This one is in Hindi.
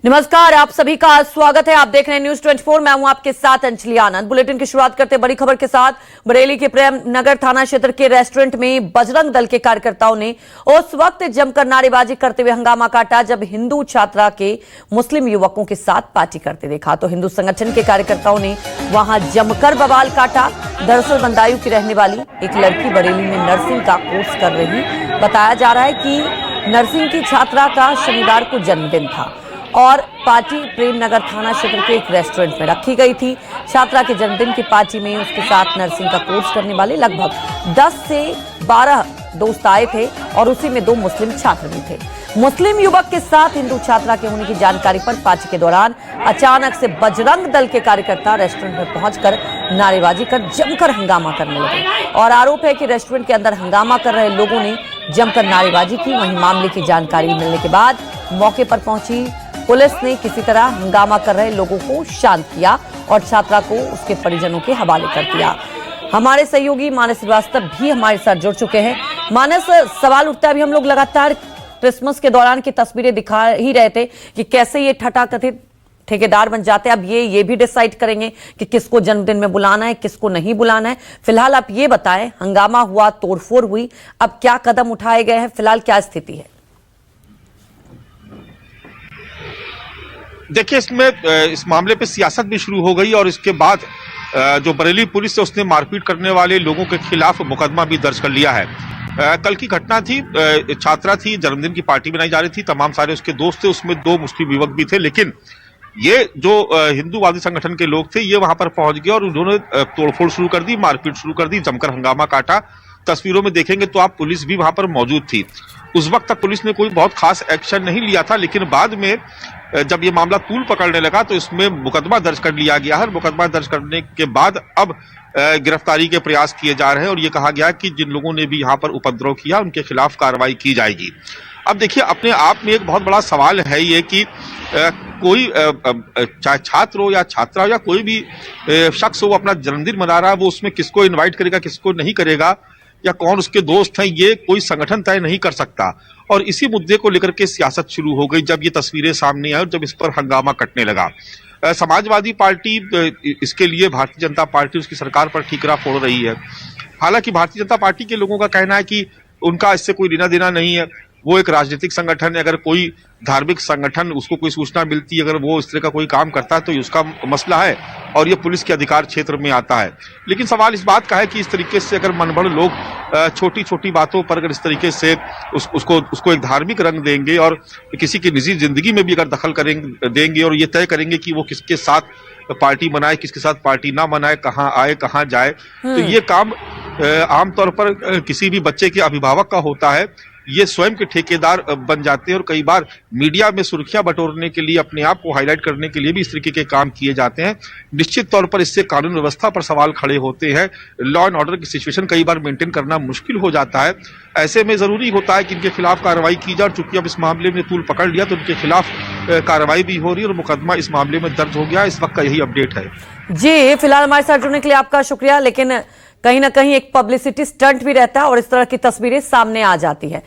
नमस्कार, आप सभी का स्वागत है। आप देख रहे हैं न्यूज 24। मैं हूं आपके साथ अंजलि आनंद। बुलेटिन की शुरुआत करते हैं बड़ी खबर के साथ। बरेली के प्रेम नगर थाना क्षेत्र के रेस्टोरेंट में बजरंग दल के कार्यकर्ताओं ने उस वक्त जमकर नारेबाजी करते हुए हंगामा काटा जब हिंदू छात्रा के मुस्लिम युवकों के साथ पार्टी करते देखा तो हिंदू संगठन के कार्यकर्ताओं ने वहां जमकर बवाल काटा। दरअसल बंदायू की रहने वाली एक लड़की बरेली में नर्सिंग का कोर्स कर रही बताया जा रहा है कि नर्सिंग की छात्रा का शनिवार को जन्मदिन था और पार्टी प्रेम नगर थाना क्षेत्र के एक रेस्टोरेंट में रखी गई थी। छात्रा के जन्मदिन की पार्टी में उसके साथ नर्सिंग का कोर्स करने वाले लगभग 10 से 12 दोस्त आए थे और उसी में 2 मुस्लिम छात्र भी थे। मुस्लिम युवक के साथ हिंदू छात्रा के होने की जानकारी पर पार्टी के दौरान अचानक से बजरंग दल के कार्यकर्ता रेस्टोरेंट में पहुंचकर नारेबाजी कर जमकर हंगामा करने लगे और आरोप है कि रेस्टोरेंट के अंदर हंगामा कर रहे लोगों ने जमकर नारेबाजी की। वहीं मामले की जानकारी मिलने के बाद मौके पर पहुंची पुलिस ने किसी तरह हंगामा कर रहे लोगों को शांत किया और छात्रा को उसके परिजनों के हवाले कर दिया। हमारे सहयोगी मानस श्रीवास्तव भी हमारे साथ जुड़ चुके हैं। मानस, सवाल उठता है, अभी हम लोग लगातार क्रिसमस के दौरान की तस्वीरें दिखा ही रहे थे कि कैसे ये ठटाकथित ठेकेदार बन जाते हैं। अब ये भी डिसाइड करेंगे कि किसको जन्मदिन में बुलाना है, किसको नहीं बुलाना है। फिलहाल आप ये बताएं, हंगामा हुआ, तोड़फोड़ हुई, अब क्या कदम उठाए गए हैं, फिलहाल क्या स्थिति है? देखिए, इस मामले पे सियासत भी शुरू हो गई और इसके बाद जो बरेली पुलिस है उसने मारपीट करने वाले लोगों के खिलाफ मुकदमा भी दर्ज कर लिया है। कल की घटना थी, छात्रा थी, जन्मदिन की पार्टी बनाई जा रही थी, तमाम सारे उसके दोस्त थे, उसमें 2 मुस्लिम युवक भी थे। लेकिन ये जो हिंदूवादी संगठन के लोग थे ये वहां पर पहुंच गए और उन्होंने तोड़फोड़ शुरू कर दी, मारपीट शुरू कर दी, जमकर हंगामा काटा। तस्वीरों में देखेंगे तो आप पुलिस भी वहां पर मौजूद थी। उस वक्त तक पुलिस ने कोई बहुत खास एक्शन नहीं लिया था, लेकिन बाद में जब ये मामला तूल पकड़ने लगा तो इसमें मुकदमा दर्ज कर लिया गया है। मुकदमा दर्ज करने के बाद अब गिरफ्तारी के प्रयास किए जा रहे हैं और ये कहा गया कि जिन लोगों ने भी यहाँ पर उपद्रव किया उनके खिलाफ कार्रवाई की जाएगी। अब देखिए, अपने आप में एक बहुत बड़ा सवाल है ये कि कोई चाहे छात्र हो या छात्रा हो या कोई भी शख्स हो, वो अपना जन्मदिन मना रहा है, वो उसमें किसको इन्वाइट करेगा, किसको नहीं करेगा, या कौन उसके दोस्त हैं, ये कोई संगठन तय नहीं कर सकता। और इसी मुद्दे को लेकर के सियासत शुरू हो गई जब ये तस्वीरें सामने आई और जब इस पर हंगामा कटने लगा। समाजवादी पार्टी इसके लिए भारतीय जनता पार्टी उसकी सरकार पर ठीकरा फोड़ रही है। हालांकि भारतीय जनता पार्टी के लोगों का कहना है कि उनका इससे कोई लेना देना नहीं है, वो एक राजनीतिक संगठन है। अगर कोई धार्मिक संगठन उसको कोई सूचना मिलती है, अगर वो इस तरह का कोई काम करता है तो ये उसका मसला है और ये पुलिस के अधिकार क्षेत्र में आता है। लेकिन सवाल इस बात का है कि इस तरीके से अगर मनबड़ लोग छोटी छोटी बातों पर अगर इस तरीके से उसको एक धार्मिक रंग देंगे और किसी की निजी जिंदगी में भी अगर दखल देंगे और ये तय करेंगे कि वो किसके साथ पार्टी मनाए, किसके साथ पार्टी ना मनाए, कहाँ आए कहाँ जाए, तो ये काम आमतौर पर किसी भी बच्चे के अभिभावक का होता है। ये स्वयं के ठेकेदार बन जाते हैं और कई बार मीडिया में सुर्खियां बटोरने के लिए, अपने आप को हाईलाइट करने के लिए भी इस तरीके के काम किए जाते हैं। निश्चित तौर पर इससे कानून व्यवस्था पर सवाल खड़े होते हैं। लॉ एंड ऑर्डर की सिचुएशन कई बार मेंटेन करना मुश्किल हो जाता है। ऐसे में जरूरी होता है कि इनके खिलाफ कार्रवाई की जाए और चूंकि अब इस मामले में तूल पकड़ लिया तो इनके खिलाफ कार्रवाई भी हो रही है और मुकदमा इस मामले में दर्ज हो गया। इस वक्त का यही अपडेट है। जी, फिलहाल हमारे साथ जुड़ने के लिए आपका शुक्रिया। लेकिन कहीं ना कहीं एक पब्लिसिटी स्टंट भी रहता है और इस तरह की तस्वीरें सामने आ जाती है।